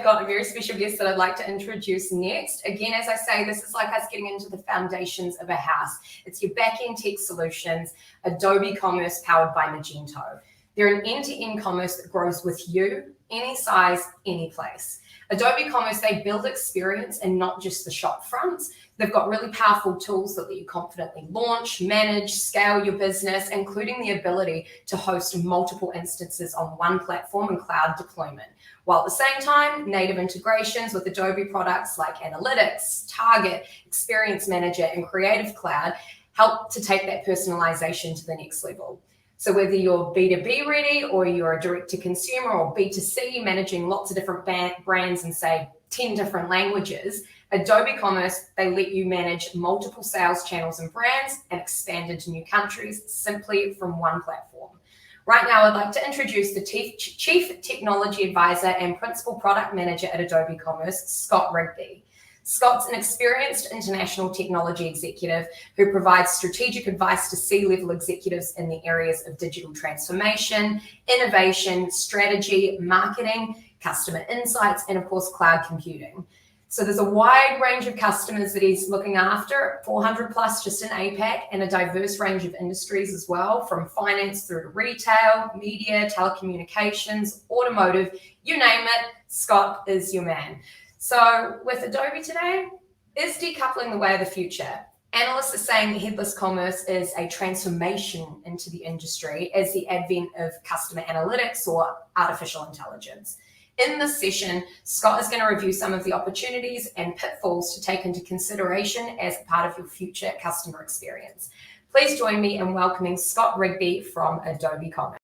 have got a very special guest that I'd like to introduce next. Again, as I say, this is like us getting into the foundations of a house. It's your back-end tech solutions, Adobe Commerce powered by Magento. They're an end-to-end commerce that grows with you, any size, any place. Adobe Commerce, they build experience and not just the shop fronts. They've got really powerful tools that let you confidently launch, manage, scale your business, including the ability to host multiple instances on one platform and cloud deployment. While at the same time, native integrations with Adobe products like Analytics, Target, Experience Manager, and Creative Cloud help to take that personalization to the next level. So whether you're B2B ready or you're a direct-to-consumer or B2C, managing lots of different brands in, say, 10 different languages, Adobe Commerce, they let you manage multiple sales channels and brands and expand into new countries simply from one platform. Right now, I'd like to introduce the Chief Technology Advisor and Principal Product Manager at Adobe Commerce, Scott Rigby. Scott's an experienced international technology executive who provides strategic advice to C-level executives in the areas of digital transformation, innovation, strategy, marketing, customer insights, and of course, cloud computing. So there's a wide range of customers that he's looking after, 400 plus just in APAC, and a diverse range of industries as well, from finance through to retail, media, telecommunications, automotive, you name it, Scott is your man. So with Adobe today, is decoupling the way of the future? Analysts are saying that headless commerce is a transformation into the industry as the advent of customer analytics or artificial intelligence. In this session, Scott is going to review some of the opportunities and pitfalls to take into consideration as part of your future customer experience. Please join me in welcoming Scott Rigby from Adobe Commerce.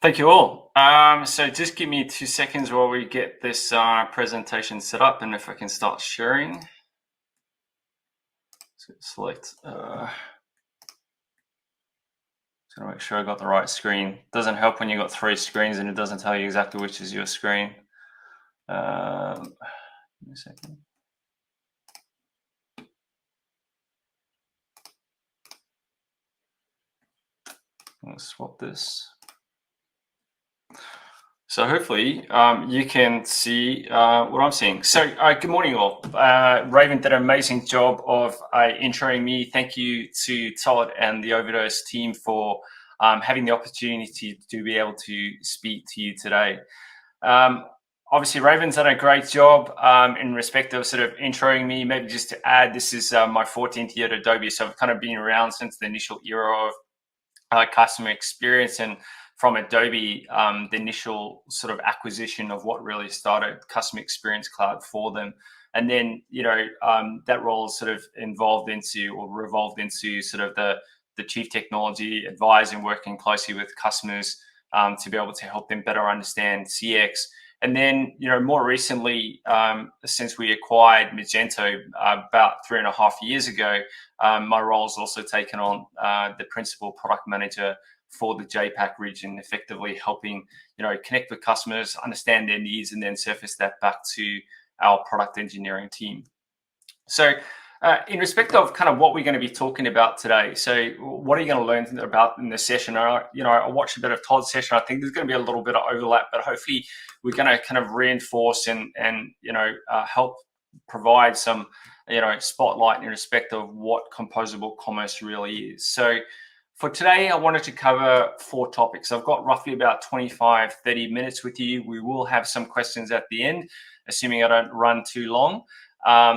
Thank you all. So just give me 2 seconds while we get this presentation set up, and if I can start sharing. So select, just gonna make sure I got the right screen. Doesn't help when you got 3 screens and it doesn't tell you exactly which is your screen. Give me a second. I'll swap this. So hopefully you can see what I'm seeing. So good morning all. Raven did an amazing job of introing me. Thank you to Todd and the Overdose team for having the opportunity to be able to speak to you today. Obviously, Raven's done a great job in respect of sort of introing me. Maybe just to add, this is my 14th year at Adobe, so I've kind of been around since the initial era of customer experience, and from Adobe, the initial sort of acquisition of what really started Customer Experience Cloud for them. And then, you know, that role sort of evolved into sort of the Chief Technology Advisor and working closely with customers to be able to help them better understand CX. And then, you know, more recently, since we acquired Magento about 3.5 years ago, my role has also taken on the Principal Product Manager for the JPAC region, effectively helping, you know, connect with customers, understand their needs, and then surface that back to our product engineering team. So in respect of kind of what we're going to be talking about today, so what are you going to learn about in this session? You know, I watched a bit of Todd's session. I think there's going to be a little bit of overlap, but hopefully we're going to kind of reinforce and you know, help provide some, you know, spotlight in respect of what composable commerce really is. So for today, I wanted to cover 4 topics. I've got roughly about 25-30 minutes with you. We will have some questions at the end, assuming I don't run too long.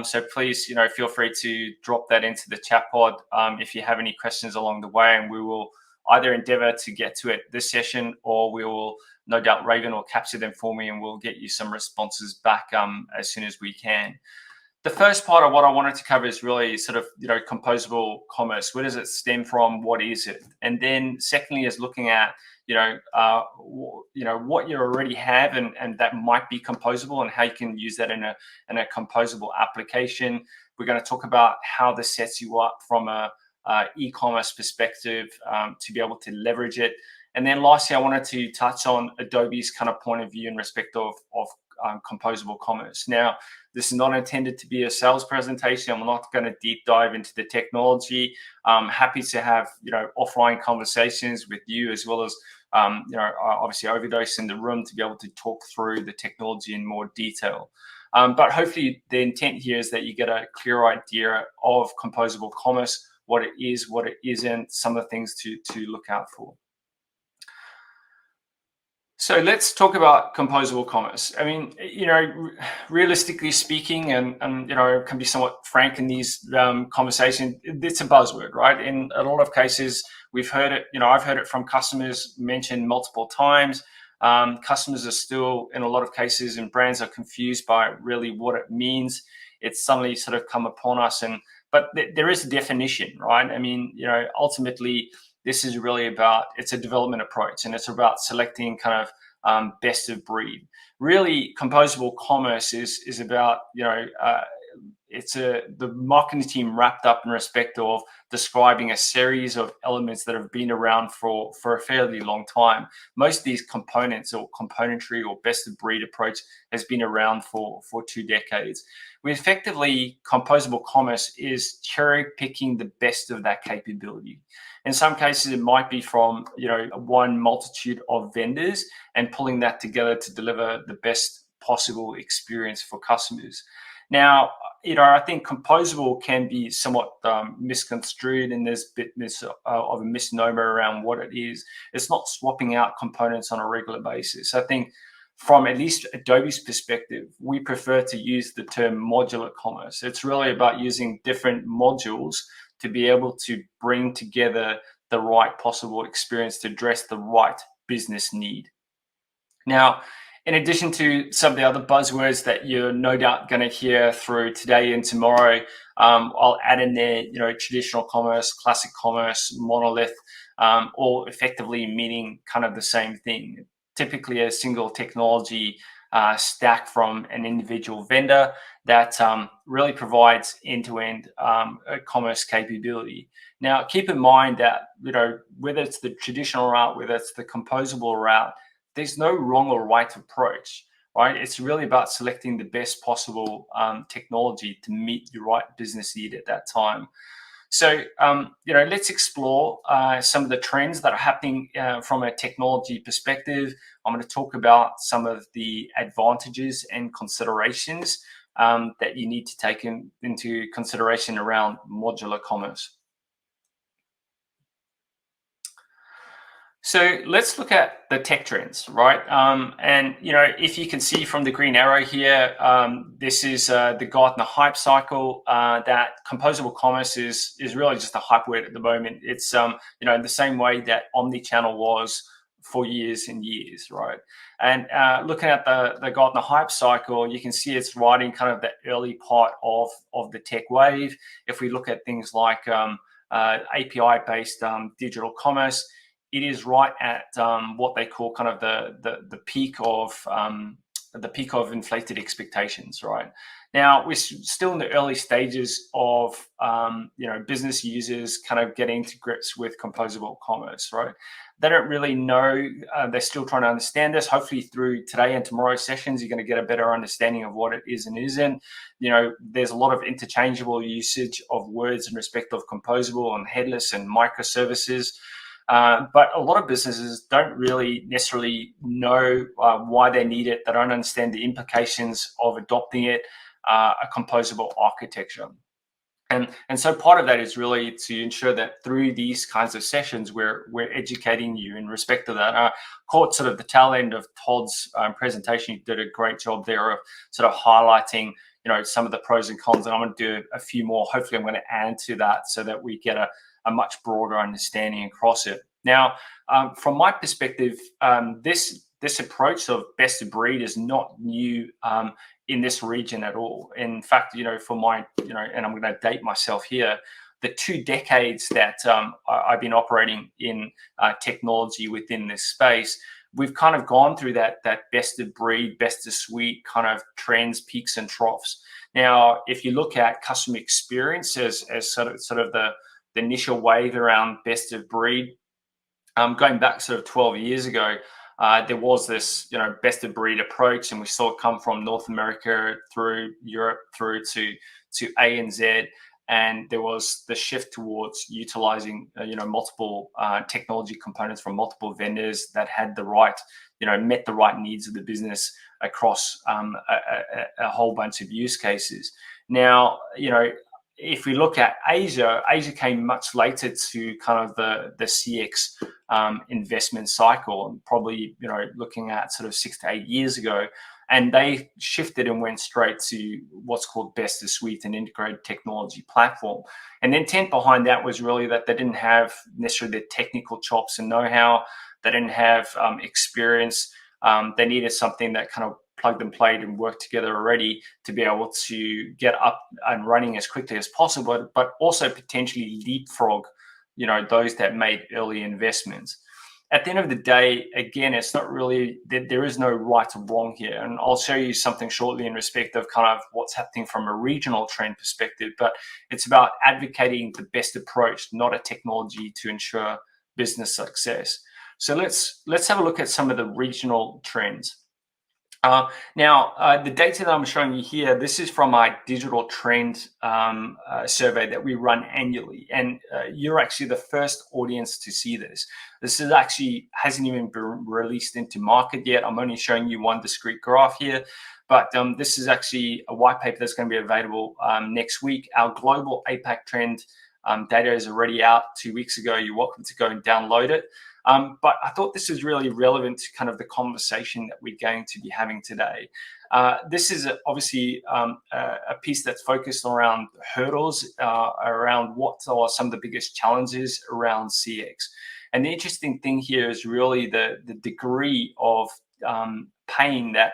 So please, you know, feel free to drop that into the chat pod if you have any questions along the way, and we will either endeavor to get to it this session, or we will, no doubt, Raven will capture them for me and we'll get you some responses back as soon as we can. The first part of what I wanted to cover is really sort of, you know, composable commerce. Where does it stem from? What is it? And then secondly is looking at, you know, what you already have and that might be composable and how you can use that in a composable application. We're going to talk about how this sets you up from a e-commerce perspective to be able to leverage it. And then lastly, I wanted to touch on Adobe's kind of point of view in respect of composable commerce. Now, this is not intended to be a sales presentation. I'm not going to deep dive into the technology. I'm happy to have, you know, offline conversations with you as well as obviously Overdose in the room to be able to talk through the technology in more detail. But hopefully the intent here is that you get a clear idea of composable commerce, what it is, what it isn't, some of the things to look out for. So let's talk about composable commerce. I mean, realistically speaking, and can be somewhat frank in these conversations, it's a buzzword, right? In a lot of cases, we've heard it. I've heard it from customers mentioned multiple times. Customers are still, in a lot of cases, and brands are confused by really what it means. It's suddenly sort of come upon us, but there is a definition, right? I mean, ultimately, this is really about, it's a development approach, and it's about selecting kind of best of breed. Really, composable commerce is about, the marketing team wrapped up in respect of describing a series of elements that have been around for a fairly long time. Most of these components or componentry or best of breed approach has been around for 2 decades. Composable commerce is cherry picking the best of that capability. In some cases, it might be from one multitude of vendors and pulling that together to deliver the best possible experience for customers. Now, I think composable can be somewhat misconstrued, and there's a bit of a misnomer around what it is. It's not swapping out components on a regular basis. I think from at least Adobe's perspective, we prefer to use the term modular commerce. It's really about using different modules to be able to bring together the right possible experience to address the right business need. Now, in addition to some of the other buzzwords that you're no doubt going to hear through today and tomorrow, I'll add in there, traditional commerce, classic commerce, monolith, all effectively meaning kind of the same thing. Typically a single technology stack from an individual vendor that really provides end-to-end commerce capability. Now, keep in mind that whether it's the traditional route, whether it's the composable route, there's no wrong or right approach, right? It's really about selecting the best possible technology to meet your right business need at that time. So, let's explore some of the trends that are happening from a technology perspective. I'm going to talk about some of the advantages and considerations that you need to take into consideration around modular commerce. So let's look at the tech trends, right? And if you can see from the green arrow here, this is the Gartner hype cycle. That composable commerce is really just a hype word at the moment. It's in the same way that omnichannel was for years and years, right? And looking at the Gartner hype cycle, you can see it's riding kind of the early part of the tech wave. If we look at things like API-based digital commerce, it is right at what they call kind of the peak of inflated expectations, right? Now we're still in the early stages of business users kind of getting to grips with composable commerce, right? They don't really know; they're still trying to understand this. Hopefully, through today and tomorrow's sessions, you're going to get a better understanding of what it is and isn't. There's a lot of interchangeable usage of words in respect of composable and headless and microservices. But a lot of businesses don't really necessarily know why they need it. They don't understand the implications of adopting it, a composable architecture. And so part of that is really to ensure that through these kinds of sessions, we're educating you in respect to that. Caught sort of the tail end of Todd's presentation. You did a great job there of sort of highlighting some of the pros and cons, and I'm going to do a few more. Hopefully, I'm going to add to that so that we get a much broader understanding across it. Now, from my perspective, this approach of best of breed is not new in this region at all. In fact, for my, and I'm going to date myself here, the 2 decades that I've been operating in technology within this space, we've kind of gone through that best of breed, best of suite kind of trends, peaks and troughs. Now, if you look at customer experience as sort of the initial wave around best of breed, going back sort of 12 years ago, there was this, best of breed approach, and we saw it come from North America through Europe through to ANZ. and there was the shift towards utilizing multiple technology components from multiple vendors that had the right, met the right needs of the business across a whole bunch of use cases. Now, if we look at Asia came much later to kind of the CX investment cycle, and probably looking at sort of 6 to 8 years ago, and they shifted and went straight to what's called best of suite, an integrated technology platform. And the intent behind that was really that they didn't have necessarily the technical chops and know-how, they didn't have experience. They needed something that kind of plugged and played and worked together already to be able to get up and running as quickly as possible, but also potentially leapfrog, those that made early investments. At the end of the day, again, it's not really, there is no right or wrong here. And I'll show you something shortly in respect of kind of what's happening from a regional trend perspective, but it's about advocating the best approach, not a technology, to ensure business success. So let's have a look at some of the regional trends. Now, the data that I'm showing you here, this is from our digital trend survey that we run annually. And you're actually the first audience to see this. This is actually hasn't even been released into market yet. I'm only showing you one discrete graph here. But this is actually a white paper that's going to be available next week. Our global APAC trend data is already out 2 weeks ago. You're welcome to go and download it. But I thought this is really relevant to kind of the conversation that we're going to be having today. This is obviously a piece that's focused around hurdles, around what are some of the biggest challenges around CX. And the interesting thing here is really the degree of pain that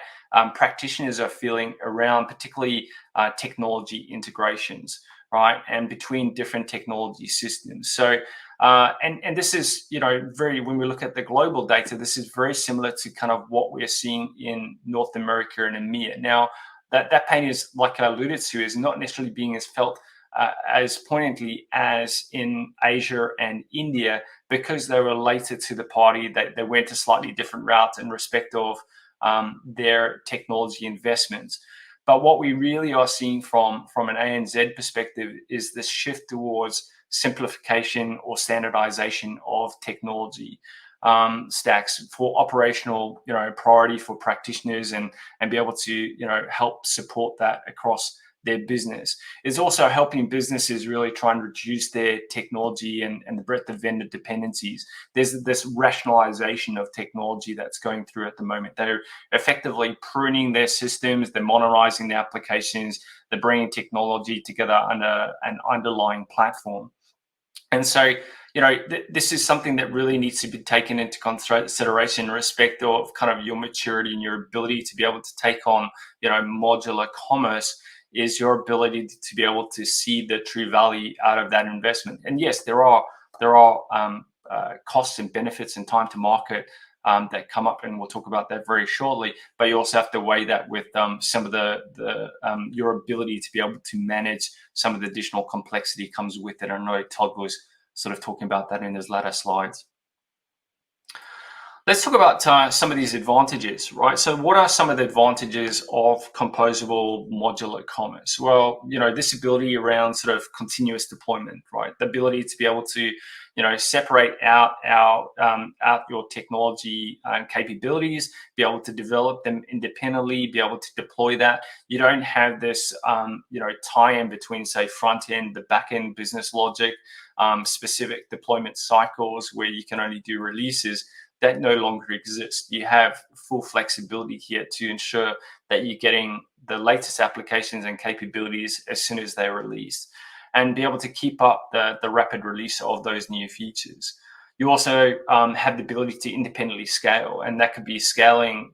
practitioners are feeling around particularly technology integrations, right? And between different technology systems. So, and this is, when we look at the global data, this is very similar to kind of what we're seeing in North America and EMEA. Now, that pain is, like I alluded to, is not necessarily being as felt as poignantly as in Asia and India, because they were later to the party. They went a slightly different route in respect of their technology investments. But what we really are seeing from an ANZ perspective is this shift towards simplification or standardization of technology stacks for operational, priority for practitioners, and be able to, help support that across their business. It's also helping businesses really try and reduce their technology and the breadth of vendor dependencies. There's this rationalization of technology that's going through at the moment. They're effectively pruning their systems, they're modernizing their applications, they're bringing technology together under an underlying platform. And so, this is something that really needs to be taken into consideration in respect of kind of your maturity and your ability to be able to take on, modular commerce, is your ability to be able to see the true value out of that investment. And yes, there are costs and benefits and time to market that come up, and we'll talk about that very shortly. But you also have to weigh that with some of your ability to be able to manage some of the additional complexity comes with it. I know Todd was sort of talking about that in his latter slides. Let's talk about some of these advantages, right? So what are some of the advantages of composable modular commerce? Well, this ability around sort of continuous deployment, right? The ability to be able to, separate out your technology capabilities, be able to develop them independently, be able to deploy that. You don't have this, tie-in between, say, front end, the back end business logic, specific deployment cycles where you can only do releases. That no longer exists. You have full flexibility here to ensure that you're getting the latest applications and capabilities as soon as they're released, and be able to keep up the rapid release of those new features. You also have the ability to independently scale, and that could be scaling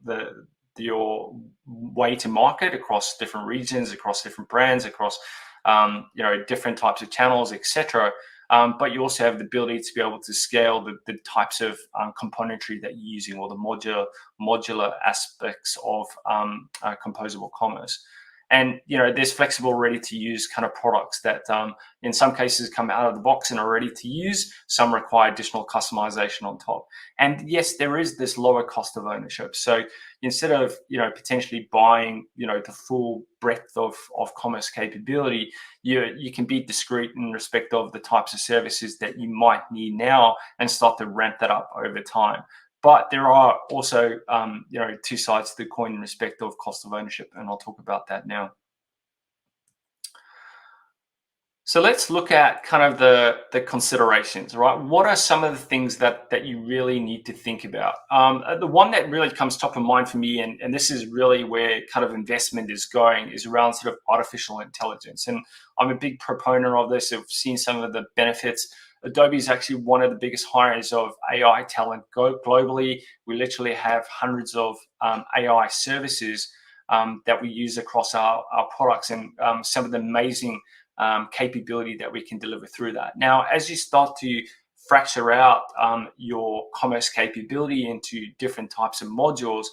your way to market across different regions, across different brands, across different types of channels, etc. But you also have the ability to be able to scale the types of componentry that you're using, or the modular aspects of composable commerce. And there's flexible, ready to use kind of products that in some cases come out of the box and are ready to use. Some require additional customization on top. And yes, there is this lower cost of ownership. So instead of potentially buying the full breadth of commerce capability, you can be discreet in respect of the types of services that you might need now and start to ramp that up over time. But there are also, two sides to the coin in respect of cost of ownership, and I'll talk about that now. So let's look at kind of the considerations, right? What are some of the things that you really need to think about? The one that really comes top of mind for me, and this is really where kind of investment is going, is around sort of artificial intelligence. And I'm a big proponent of this. I've seen some of the benefits. Adobe is actually one of the biggest hires of AI talent globally. We literally have hundreds of AI services that we use across our products, and some of the amazing capability that we can deliver through that. Now, as you start to fracture out your commerce capability into different types of modules,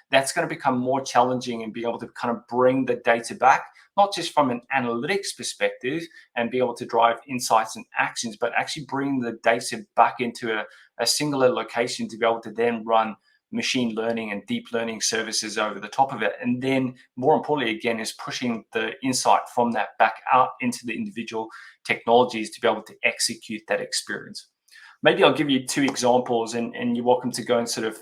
that's going to become more challenging and be able to kind of bring the data back, not just from an analytics perspective and be able to drive insights and actions, but actually bring the data back into a singular location to be able to then run machine learning and deep learning services over the top of it. And then more importantly, again, is pushing the insight from that back out into the individual technologies to be able to execute that experience. Maybe I'll give you two examples, and you're welcome to go and sort of,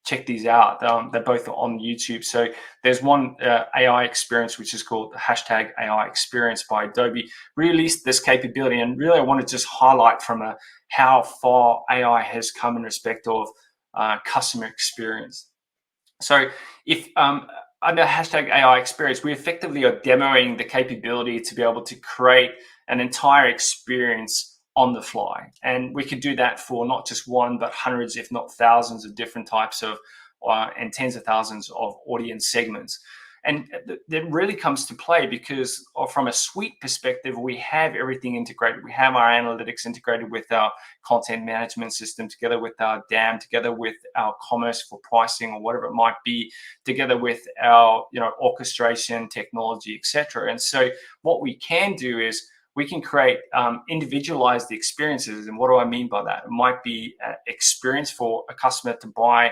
check these out. They're both on YouTube. So there's one AI experience, which is called hashtag AI experience by Adobe. We released this capability, and really I want to just highlight from how far AI has come in respect of customer experience. So if under hashtag AI experience, we effectively are demoing the capability to be able to create an entire experience on the fly. And we could do that for not just one, but hundreds, if not thousands of different types of, and tens of thousands of audience segments. And that really comes to play because from a suite perspective, we have everything integrated. We have our analytics integrated with our content management system, together with our DAM, together with our commerce for pricing or whatever it might be, together with our orchestration technology, etc. And so what we can do is we can create individualized experiences. And what do I mean by that? It might be an experience for a customer to buy,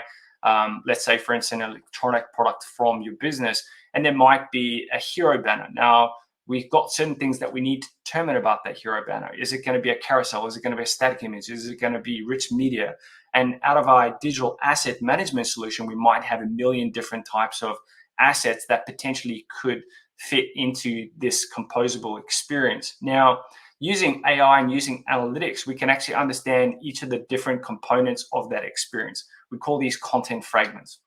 let's say, for instance, an electronic product from your business, and there might be a hero banner. Now, we've got certain things that we need to determine about that hero banner. Is it going to be a carousel? Is it going to be a static image? Is it going to be rich media? And out of our digital asset management solution, we might have a million different types of assets that potentially could fit into this composable experience. Now, using AI and using analytics, we can actually understand each of the different components of that experience. We call these content fragments.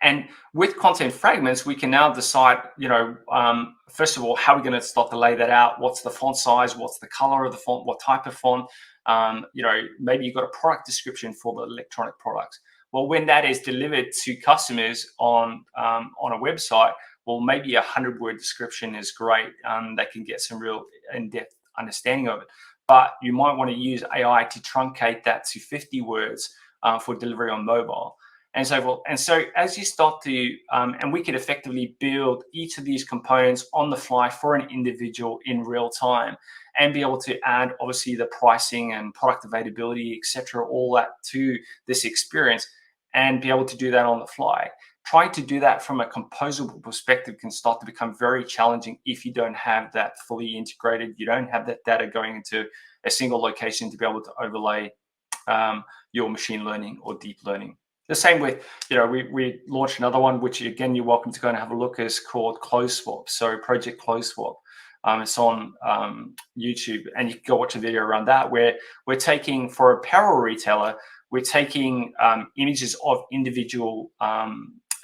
And with content fragments, we can now decide, first of all, how we're going to start to lay that out. What's the font size? What's the color of the font? What type of font? Maybe you've got a product description for the electronic products. Well, when that is delivered to customers on a website, well, maybe a 100-word description is great. They can get some real in-depth understanding of it. But you might want to use AI to truncate that to 50 words for delivery on mobile. And so forth. And so as you start to, and we could effectively build each of these components on the fly for an individual in real time and be able to add, obviously, the pricing and product availability, et cetera, all that to this experience and be able to do that on the fly. Trying to do that from a composable perspective can start to become very challenging if you don't have that fully integrated. You don't have that data going into a single location to be able to overlay your machine learning or deep learning. The same with, we launched another one, which again, you're welcome to go and have a look, is called Close Swap. So Project Close Swap. It's on YouTube, and you can go watch a video around that, where we're taking, for apparel retailer, we're taking images of individual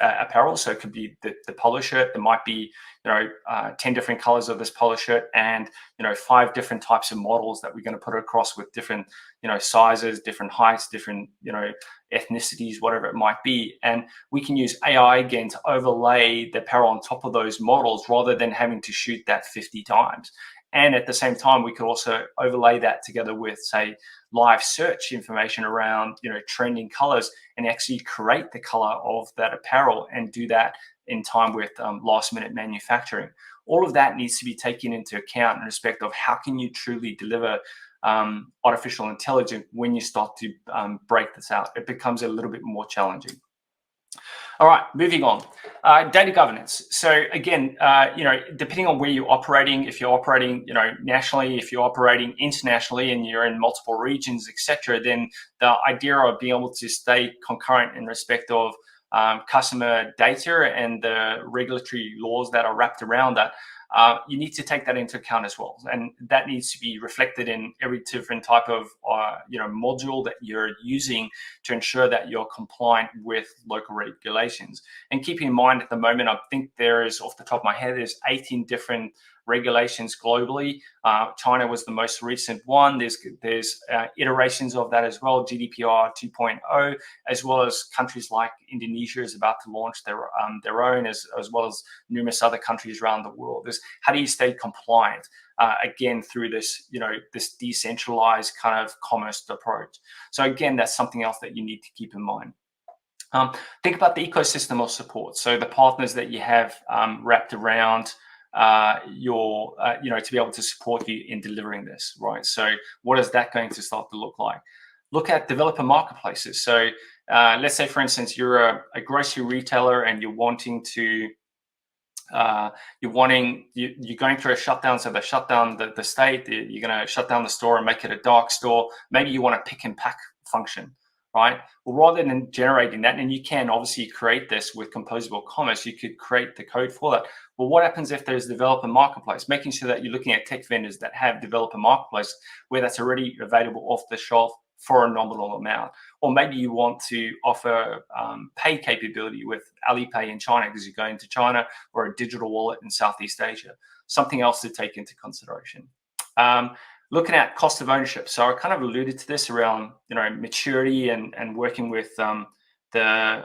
apparel. So it could be the polo shirt. There might be 10 different colors of this polo shirt, and 5 different types of models that we're going to put across with different sizes, different heights, different ethnicities, whatever it might be. And we can use AI again to overlay the apparel on top of those models rather than having to shoot that 50 times. And at the same time, we could also overlay that together with, say, live search information around, trending colors, and actually create the color of that apparel and do that in time with last minute manufacturing. All of that needs to be taken into account in respect of how can you truly deliver artificial intelligence when you start to break this out. It becomes a little bit more challenging. All right, moving on. Data governance. So again, depending on where you're operating, if you're operating, nationally, if you're operating internationally, and you're in multiple regions, etc., then the idea of being able to stay concurrent in respect of customer data and the regulatory laws that are wrapped around that, you need to take that into account as well, and that needs to be reflected in every different type of module that you're using to ensure that you're compliant with local regulations. And keep in mind, at the moment, I think there is, off the top of my head, there's 18 different regulations globally. China was the most recent one. There's iterations of that as well, GDPR 2.0, as well as countries like Indonesia is about to launch their own, as well as numerous other countries around the world. There's how do you stay compliant, again, through this, this decentralized kind of commerce approach. So again, that's something else that you need to keep in mind. Think about the ecosystem of support. So the partners that you have wrapped around to be able to support you in delivering this, right? So what is that going to start to look like? Look at developer marketplaces. So let's say, for instance, you're a grocery retailer and you're wanting to you're going through a shutdown. So they shut down the state. You're going to shut down the store and make it a dark store. Maybe you want a pick and pack function, right? Well, rather than generating that, and you can obviously create this with Composable Commerce, you could create the code for that. Well, what happens if there's developer marketplace? Making sure that you're looking at tech vendors that have developer marketplace where that's already available off the shelf for a nominal amount. Or maybe you want to offer pay capability with Alipay in China because you're going to China, or a digital wallet in Southeast Asia. Something else to take into consideration. Looking at cost of ownership. So I kind of alluded to this around, maturity and working with do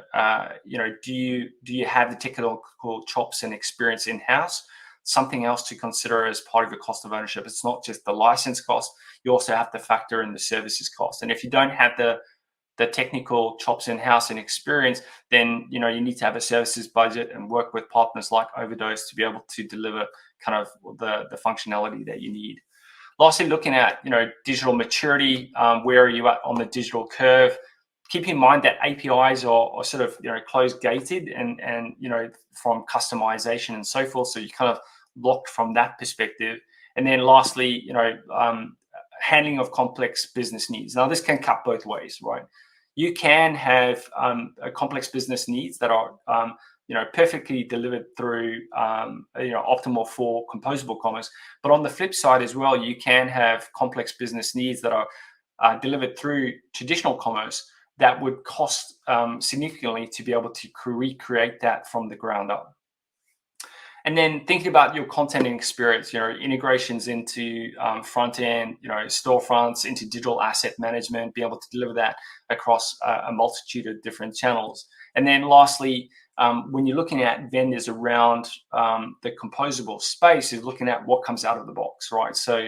you have the technical chops and experience in-house? Something else to consider as part of the cost of ownership. It's not just the license cost. You also have to factor in the services cost. And if you don't have the technical chops in-house and experience, then you need to have a services budget and work with partners like Overdose to be able to deliver kind of the functionality that you need. Lastly, looking at digital maturity, where are you at on the digital curve? Keep in mind that APIs are sort of closed gated and from customization and so forth. So you kind of locked from that perspective. And then lastly, handling of complex business needs. Now this can cut both ways, right? You can have complex business needs that are perfectly delivered through optimal for Composable Commerce. But on the flip side as well, you can have complex business needs that are delivered through traditional commerce that would cost significantly to be able to recreate that from the ground up. And then thinking about your content and experience, integrations into front end, storefronts, into digital asset management, be able to deliver that across a multitude of different channels. And then lastly, when you're looking at vendors around the composable space, is looking at what comes out of the box, right? So,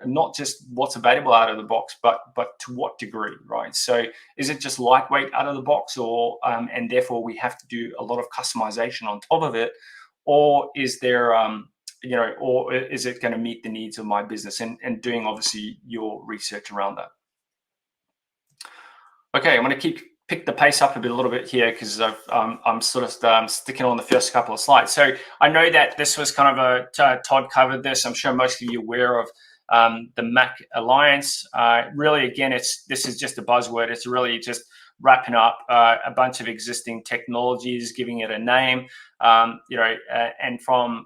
not just what's available out of the box, but to what degree, right? So is it just lightweight out of the box, or and therefore we have to do a lot of customization on top of it? Or is there, or is it going to meet the needs of my business? And doing obviously your research around that. Okay, I'm going to pick the pace up a little bit here because I'm sort of sticking on the first couple of slides. So I know that this was kind of Todd covered this. I'm sure most of you are aware of the MAC Alliance. Really, again, this is just a buzzword. It's really just wrapping up a bunch of existing technologies, giving it a name, and from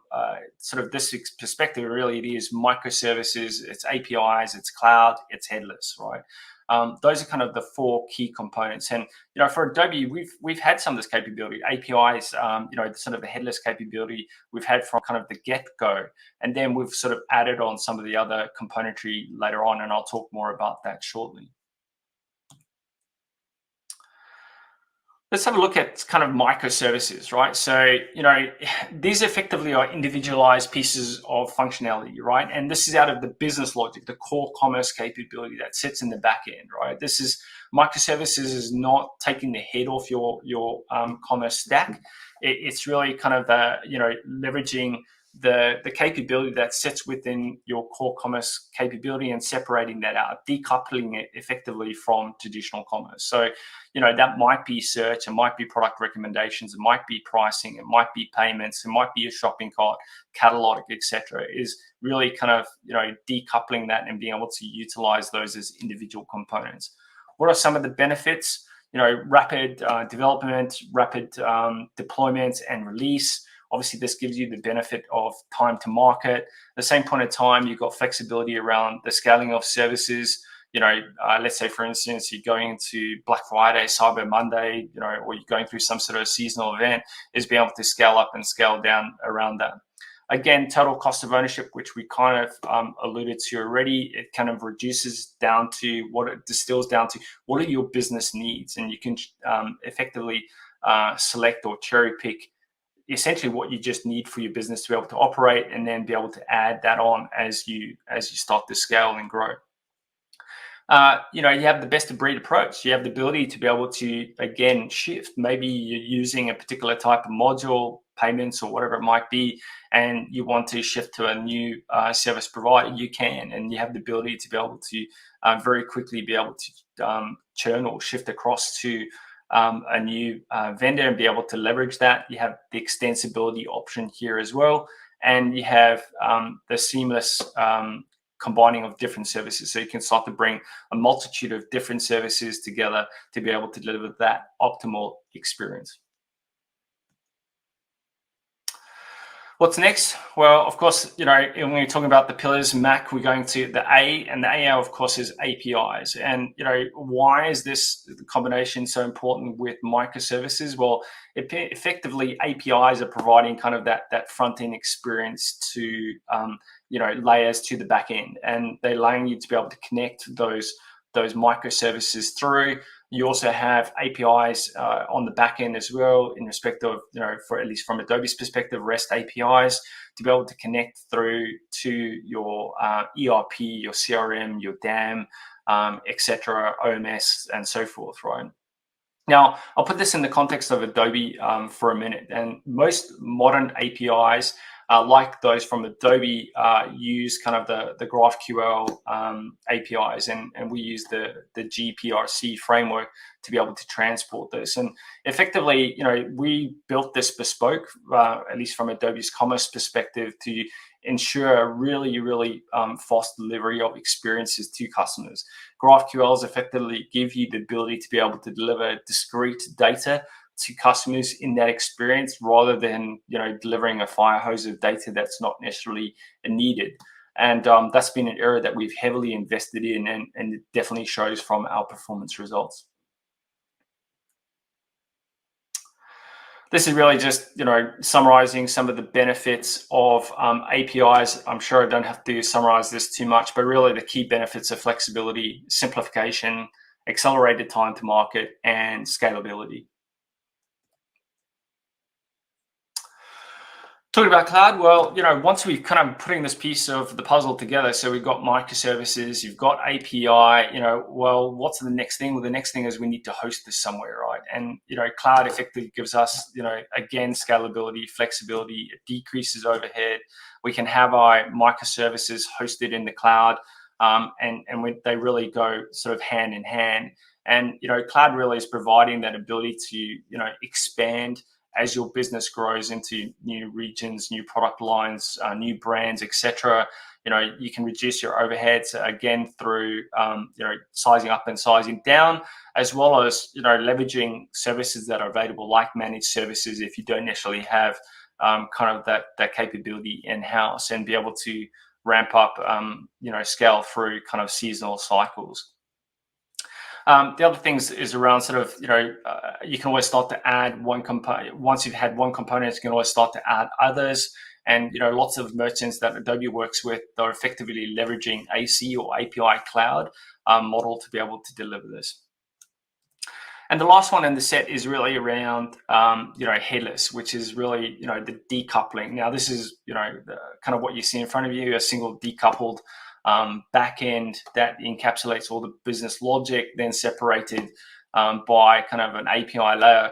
sort of this perspective, really it is microservices, it's APIs, it's cloud, it's headless, right? Those are kind of the four key components. And for Adobe, we've had some of this capability. APIs, sort of the headless capability we've had from kind of the get-go, and then we've sort of added on some of the other componentry later on, and I'll talk more about that shortly. Let's have a look at kind of microservices, right? So, these effectively are individualized pieces of functionality, right? And this is out of the business logic, the core commerce capability that sits in the back end, right? This is microservices is not taking the head off your commerce stack. It's really kind of leveraging the capability that sits within your core commerce capability and separating that out, decoupling it effectively from traditional commerce. So, that might be search, it might be product recommendations, it might be pricing, it might be payments, it might be a shopping cart, catalog, etc. Is really kind of, decoupling that and being able to utilize those as individual components. What are some of the benefits? Rapid development, rapid deployment and release. Obviously, this gives you the benefit of time to market. At the same point in time, you've got flexibility around the scaling of services. Let's say, for instance, you're going into Black Friday, Cyber Monday, or you're going through some sort of seasonal event, is being able to scale up and scale down around that. Again, total cost of ownership, which we kind of alluded to already, it kind of reduces down to what it distills down to, what are your business needs? And you can effectively select or cherry pick essentially what you just need for your business to be able to operate, and then be able to add that on as you start to scale and grow. You have the best of breed approach. You have the ability to be able to, again, shift. Maybe you're using a particular type of module, payments or whatever it might be, and you want to shift to a new service provider, you can, and you have the ability to be able to very quickly be able to churn or shift across to a new vendor and be able to leverage that. You have the extensibility option here as well, and you have the seamless combining of different services. So you can start to bring a multitude of different services together to be able to deliver that optimal experience. What's next? Well, of course, when we're talking about the pillars, Mac, we're going to the A, and the A, of course, is APIs. And, why is this combination so important with microservices? Well, effectively, APIs are providing kind of that front-end experience to, layers to the back end, and they're allowing you to be able to connect those microservices through. You also have APIs on the back end as well, in respect of, for at least from Adobe's perspective, REST APIs to be able to connect through to your ERP, your CRM, your DAM, etc., OMS, and so forth, right? Now, I'll put this in the context of Adobe for a minute. And most modern APIs, like those from Adobe, use kind of the GraphQL APIs, and we use the gPRC framework to be able to transport this. And effectively, we built this bespoke, at least from Adobe's commerce perspective, to ensure really, really fast delivery of experiences to customers. GraphQLs effectively give you the ability to be able to deliver discrete data to customers in that experience, rather than delivering a fire hose of data that's not necessarily needed. And that's been an area that we've heavily invested in, and it definitely shows from our performance results. This is really just, summarizing some of the benefits of APIs. I'm sure I don't have to summarize this too much, but really the key benefits are flexibility, simplification, accelerated time to market, and scalability. Talking about cloud, well, once we've kind of putting this piece of the puzzle together, so we've got microservices, you've got API, well, what's the next thing? Well, the next thing is we need to host this somewhere, right? And, cloud effectively gives us, again, scalability, flexibility, it decreases overhead. We can have our microservices hosted in the cloud, and they really go sort of hand in hand. And, cloud really is providing that ability to, expand as your business grows into new regions, new product lines, new brands, etc. You can reduce your overheads again through sizing up and sizing down, as well as leveraging services that are available, like managed services, if you don't necessarily have kind of that capability in-house, and be able to ramp up scale through kind of seasonal cycles. The other things is around sort of, you can always start to add one component. Once you've had one component, you can always start to add others. And, lots of merchants that Adobe works with are effectively leveraging AC or API cloud model to be able to deliver this. And the last one in the set is really around, headless, which is really, the decoupling. Now, this is, kind of what you see in front of you, a single decoupled backend that encapsulates all the business logic, then separated by kind of an API layer.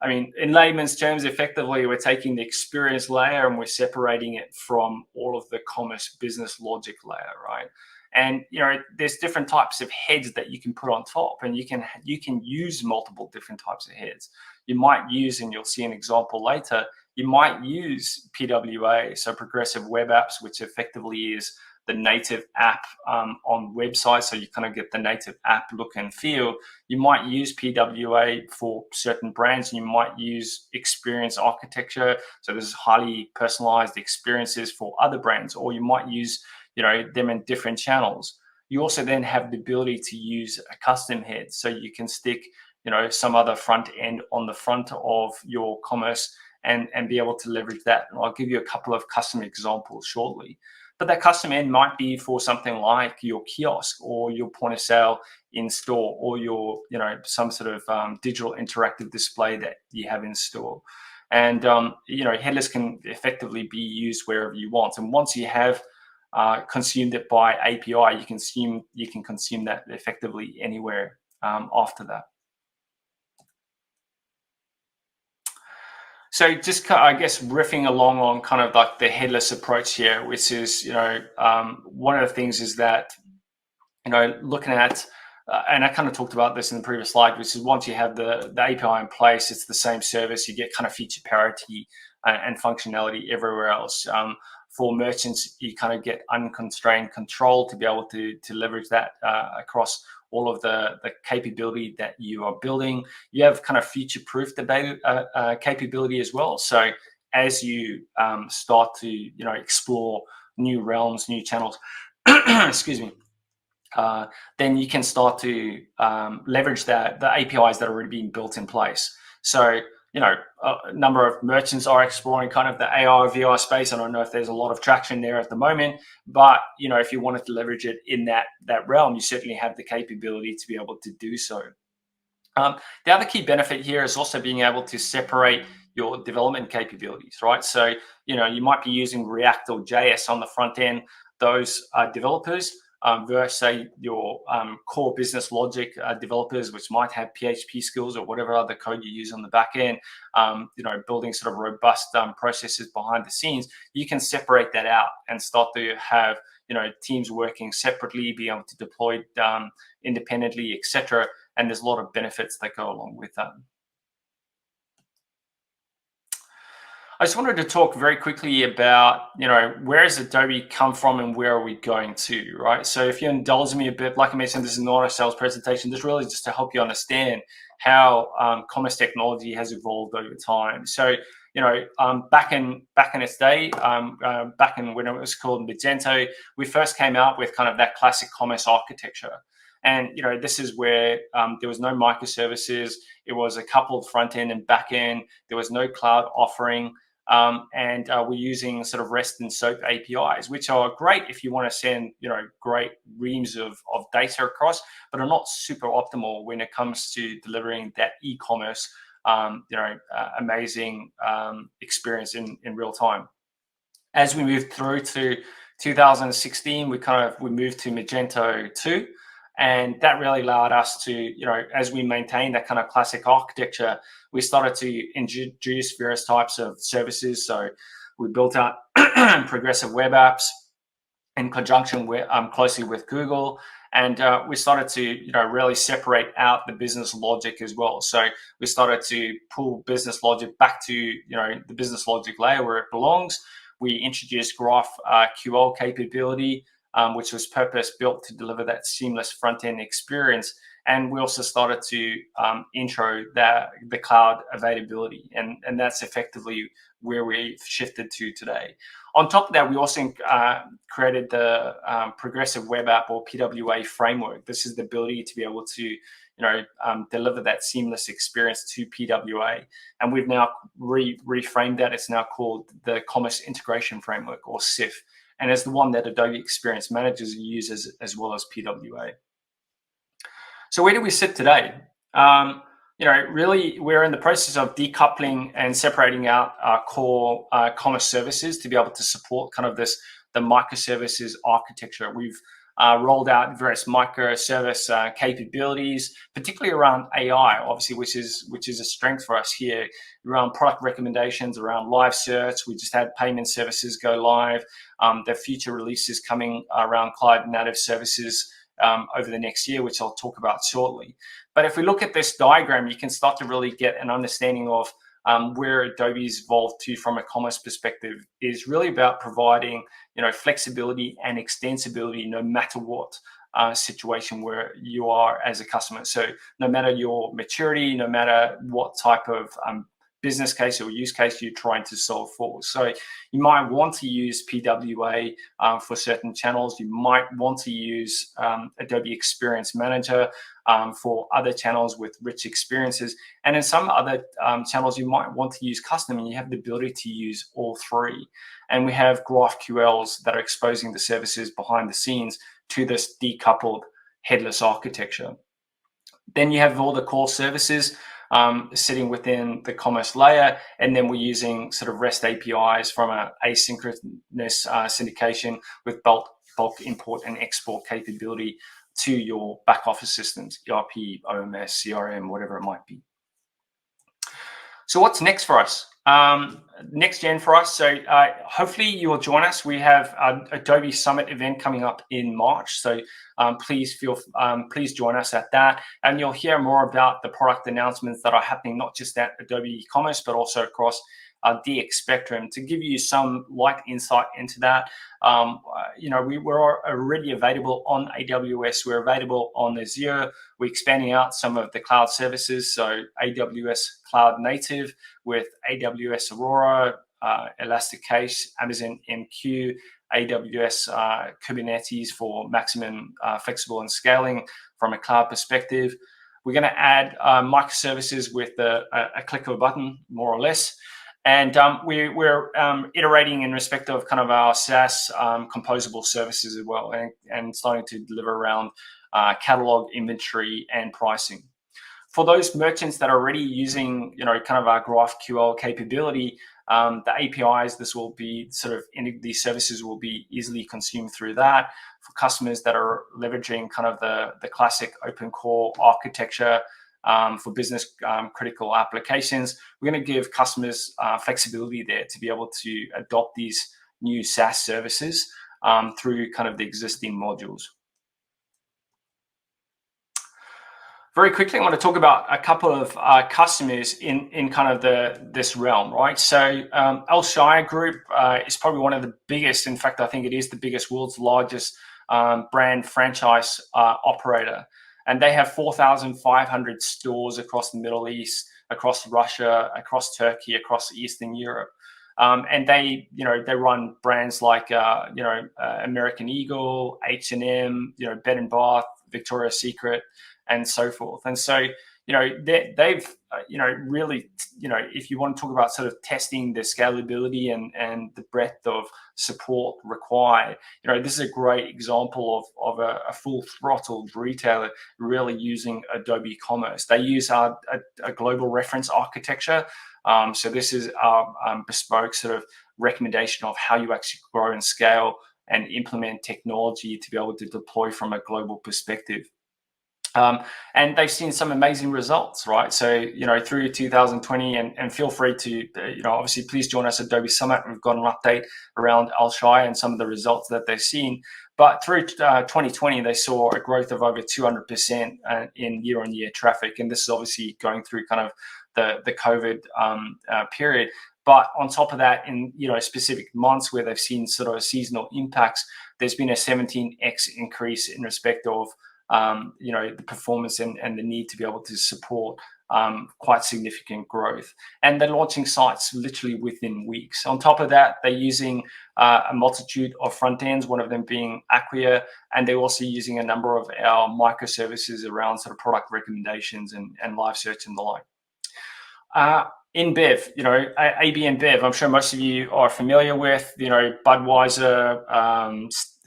I mean, in layman's terms, effectively, we're taking the experience layer and we're separating it from all of the commerce business logic layer, right? And there's different types of heads that you can put on top, and you can use multiple different types of heads. You might use, and you'll see an example later, you might use PWA, so Progressive Web Apps, which effectively is the native app on websites, so you kind of get the native app look and feel. You might use PWA for certain brands. You might use experience architecture, so this is highly personalized experiences for other brands, or you might use them in different channels. You also then have the ability to use a custom head, so you can stick some other front end on the front of your commerce and be able to leverage that. And I'll give you a couple of custom examples shortly. But that custom end might be for something like your kiosk or your point of sale in store, or your some sort of digital interactive display that you have in store. And headless can effectively be used wherever you want. And once you have consumed it by API, you can consume that effectively anywhere after that. So just, I guess, riffing along on kind of like the headless approach here, which is, one of the things is that, looking at, and I kind of talked about this in the previous slide, which is once you have the API in place, it's the same service, you get kind of feature parity and functionality everywhere else. For merchants, you kind of get unconstrained control to be able to leverage that across all of the capability that you are building. You have kind of future-proof the capability as well. So as you start to explore new realms, new channels, excuse me, then you can start to leverage the APIs that are already being built in place. So a number of merchants are exploring kind of the AR, VR space. I don't know if there's a lot of traction there at the moment, but if you wanted to leverage it in that realm, you certainly have the capability to be able to do so. The other key benefit here is also being able to separate your development capabilities, right? So you might be using React or JS on the front end. Those developers versus, say, your core business logic developers, which might have PHP skills or whatever other code you use on the back end, building sort of robust processes behind the scenes. You can separate that out and start to have teams working separately, be able to deploy independently, etc. And there's a lot of benefits that go along with that. I just wanted to talk very quickly about, where has Adobe come from and where are we going to, right? So if you indulge me a bit, like I mentioned, this is not a sales presentation. This is really just to help you understand how commerce technology has evolved over time. So, back in its day, back in when it was called Magento, we first came out with kind of that classic commerce architecture. And, this is where there was no microservices. It was a coupled front end and back end. There was no cloud offering. And we're using sort of REST and SOAP APIs, which are great if you want to send, great reams of data across, but are not super optimal when it comes to delivering that e-commerce, amazing experience in real time. As we moved through to 2016, we moved to Magento 2. And that really allowed us to, as we maintained that kind of classic architecture, we started to introduce various types of services. So we built out Progressive Web Apps in conjunction with, closely with Google. And we started to, really separate out the business logic as well. So we started to pull business logic back to, the business logic layer where it belongs. We introduced GraphQL capability, which was purpose-built to deliver that seamless front-end experience. And we also started to intro the cloud availability. And that's effectively where we've shifted to today. On top of that, we also created the Progressive Web App, or PWA framework. This is the ability to be able to deliver that seamless experience to PWA. And we've now reframed that. It's now called the Commerce Integration Framework, or CIF. And it's the one that Adobe Experience Managers uses as well as PWA. So where do we sit today? really we're in the process of decoupling and separating out our core commerce services to be able to support kind of the microservices architecture. We've rolled out various microservice capabilities, particularly around AI, obviously, which is a strength for us here, around product recommendations, around live search. We just had payment services go live. The future releases coming around cloud native services over the next year, which I'll talk about shortly. But if we look at this diagram, you can start to really get an understanding of where Adobe's evolved to from a commerce perspective is really about providing, flexibility and extensibility no matter what situation where you are as a customer. So no matter your maturity, no matter what type of business case or use case you're trying to solve for. So you might want to use PWA for certain channels. You might want to use Adobe Experience Manager for other channels with rich experiences. And in some other channels, you might want to use custom, and you have the ability to use all three. And we have GraphQLs that are exposing the services behind the scenes to this decoupled headless architecture. Then you have all the core services sitting within the commerce layer, and then we're using sort of REST APIs from an asynchronous syndication with bulk import and export capability to your back office systems, ERP, OMS, CRM, whatever it might be. So what's next for us? Next gen for us. So hopefully you will join us. We have an Adobe Summit event coming up in March. So please join us at that, and you'll hear more about the product announcements that are happening not just at Adobe Commerce but also across DX spectrum. To give you some light insight into that, we're already available on AWS. We're available on Azure. We're expanding out some of the cloud services, so AWS Cloud Native with AWS Aurora, Elasticase, Amazon MQ, AWS Kubernetes for maximum flexible and scaling from a cloud perspective. We're going to add microservices with a click of a button, more or less. And we're iterating in respect of kind of our SaaS composable services as well, and starting to deliver around catalog, inventory, and pricing. For those merchants that are already using, kind of our GraphQL capability, the APIs, these services will be easily consumed through that. For customers that are leveraging kind of the classic open core architecture, for business critical applications, we're going to give customers flexibility there to be able to adopt these new SaaS services through kind of the existing modules. Very quickly, I want to talk about a couple of customers in kind of this realm, right? So Alshire Group is probably one of the biggest. In fact, I think it is the biggest, world's largest brand franchise operator. And they have 4,500 stores across the Middle East, across Russia, across Turkey, across Eastern Europe. And they run brands like, American Eagle, H&M, Bed & Bath, Victoria's Secret, and so forth. And so, they've, really, if you want to talk about sort of testing the scalability and the breadth of support required, this is a great example of a full throttled retailer really using Adobe Commerce. They use a global reference architecture. So this is our bespoke sort of recommendation of how you actually grow and scale and implement technology to be able to deploy from a global perspective. And they've seen some amazing results, right? So, through 2020, and feel free to, obviously, please join us at Adobe Summit. We've got an update around Alshire and some of the results that they've seen. But through 2020, they saw a growth of over 200% in year-on-year traffic. And this is obviously going through kind of the COVID period. But on top of that, in specific months where they've seen sort of seasonal impacts, there's been a 17x increase in respect of the performance and the need to be able to support quite significant growth. And they're launching sites literally within weeks. On top of that, they're using a multitude of front ends, one of them being Acquia, and they're also using a number of our microservices around sort of product recommendations and live search and the like. InBev, AB InBev, I'm sure most of you are familiar with, Budweiser,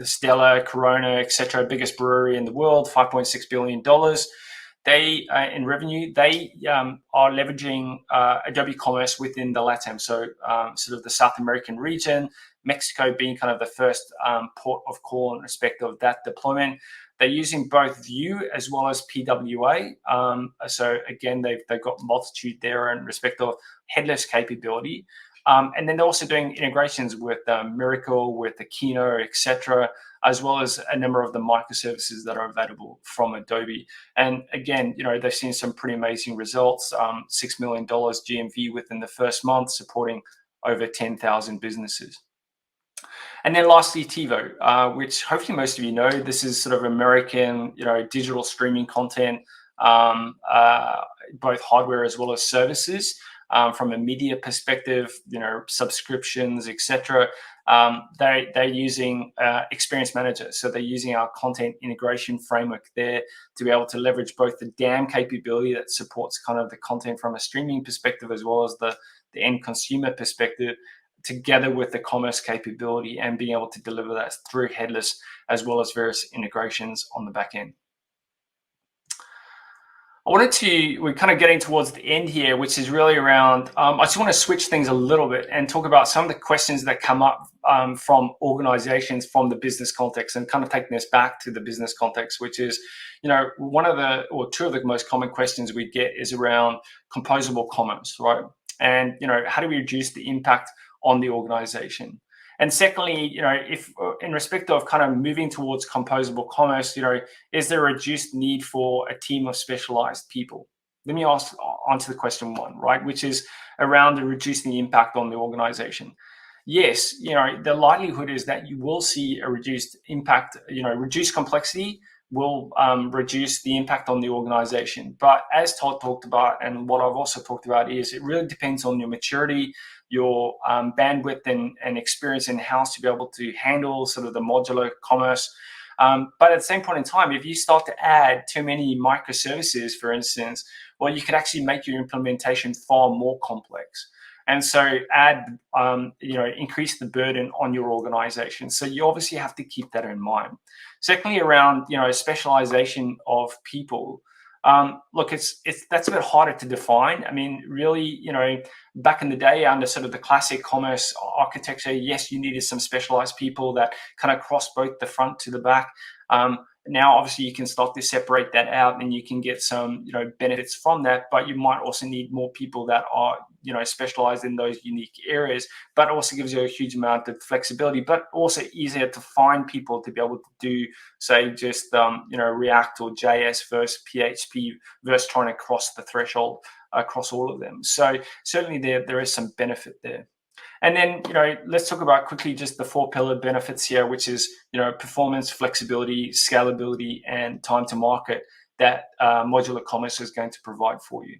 Stella, Corona, etc., biggest brewery in the world, $5.6 billion. they in revenue, they are leveraging Adobe Commerce within the LATAM, so sort of the South American region, Mexico being kind of the first port of call in respect of that deployment. They're using both Vue as well as PWA. So again, they've got multitude there in respect of headless capability. And then they're also doing integrations with Miracle, with the Kino, etc., as well as a number of the microservices that are available from Adobe. And again, they've seen some pretty amazing results. $6 million GMV within the first month, supporting over 10,000 businesses. And then lastly, TiVo, which hopefully most of you know. This is sort of American, digital streaming content, both hardware as well as services. From a media perspective, subscriptions, etc. They're using Experience Manager, so they're using our content integration framework there to be able to leverage both the DAM capability that supports kind of the content from a streaming perspective as well as the end consumer perspective, together with the commerce capability and being able to deliver that through headless as well as various integrations on the back end. We're kind of getting towards the end here, which is really around, I just want to switch things a little bit and talk about some of the questions that come up from organizations from the business context, and kind of taking this back to the business context, which is, two of the most common questions we get is around composable commerce, right? And, how do we reduce the impact on the organization? And secondly, if in respect of kind of moving towards composable commerce, is there a reduced need for a team of specialized people? Let me answer the question one, right, which is around the reducing the impact on the organization. Yes, the likelihood is that you will see a reduced impact, reduced complexity will reduce the impact on the organization. But as Todd talked about, and what I've also talked about, is it really depends on your maturity, your bandwidth and experience in-house to be able to handle sort of the modular commerce. But at the same point in time, if you start to add too many microservices, for instance, well, you could actually make your implementation far more complex. And so increase the burden on your organization. So you obviously have to keep that in mind. Secondly, around, specialization of people. Look, that's a bit harder to define. I mean, really, back in the day under sort of the classic commerce architecture, yes, you needed some specialized people that kind of cross both the front to the back. Now, obviously, you can start to separate that out and you can get some, benefits from that, but you might also need more people that are, specialized in those unique areas, but also gives you a huge amount of flexibility, but also easier to find people to be able to do, say, just, React or JS versus PHP versus trying to cross the threshold across all of them. So certainly there is some benefit there. And then, let's talk about quickly just the 4 pillar benefits here, which is, performance, flexibility, scalability, and time to market that modular commerce is going to provide for you.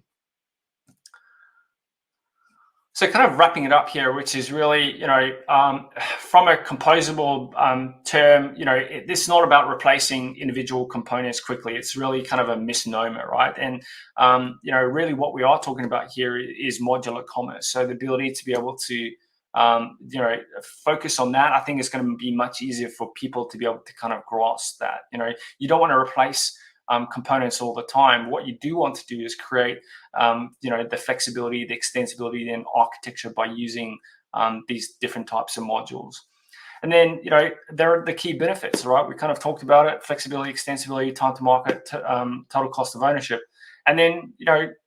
So kind of wrapping it up here, which is really, from a composable term, this is not about replacing individual components quickly. It's really kind of a misnomer, right? And, really what we are talking about here is modular commerce. So the ability to be able to, focus on that, I think is going to be much easier for people to be able to kind of grasp that. You don't want to replace components all the time. What you do want to do is create, the flexibility, the extensibility, and architecture by using these different types of modules. And then, there are the key benefits, right? We kind of talked about it: flexibility, extensibility, time to market, total cost of ownership. And then,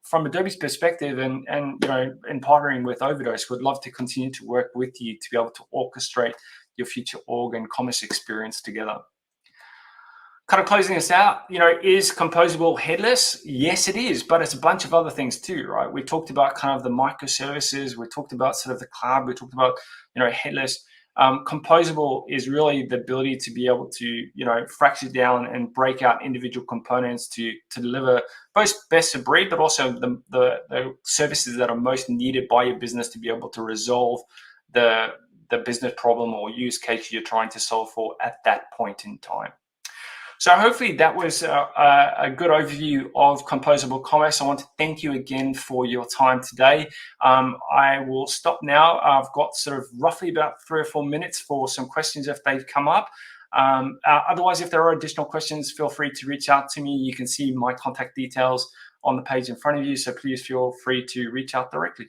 from Adobe's perspective and in partnering with Overdose, we'd love to continue to work with you to be able to orchestrate your future org and commerce experience together. Kind of closing this out, is Composable headless? Yes, it is, but it's a bunch of other things too, right? We talked about kind of the microservices, we talked about sort of the cloud, we talked about, headless. Composable is really the ability to be able to, fracture down and break out individual components to deliver both best of breed, but also the services that are most needed by your business to be able to resolve the business problem or use case you're trying to solve for at that point in time. So hopefully that was a good overview of Composable Commerce. I want to thank you again for your time today. I will stop now. I've got sort of roughly about 3 or 4 minutes for some questions if they've come up. Otherwise, if there are additional questions, feel free to reach out to me. You can see my contact details on the page in front of you, so please feel free to reach out directly.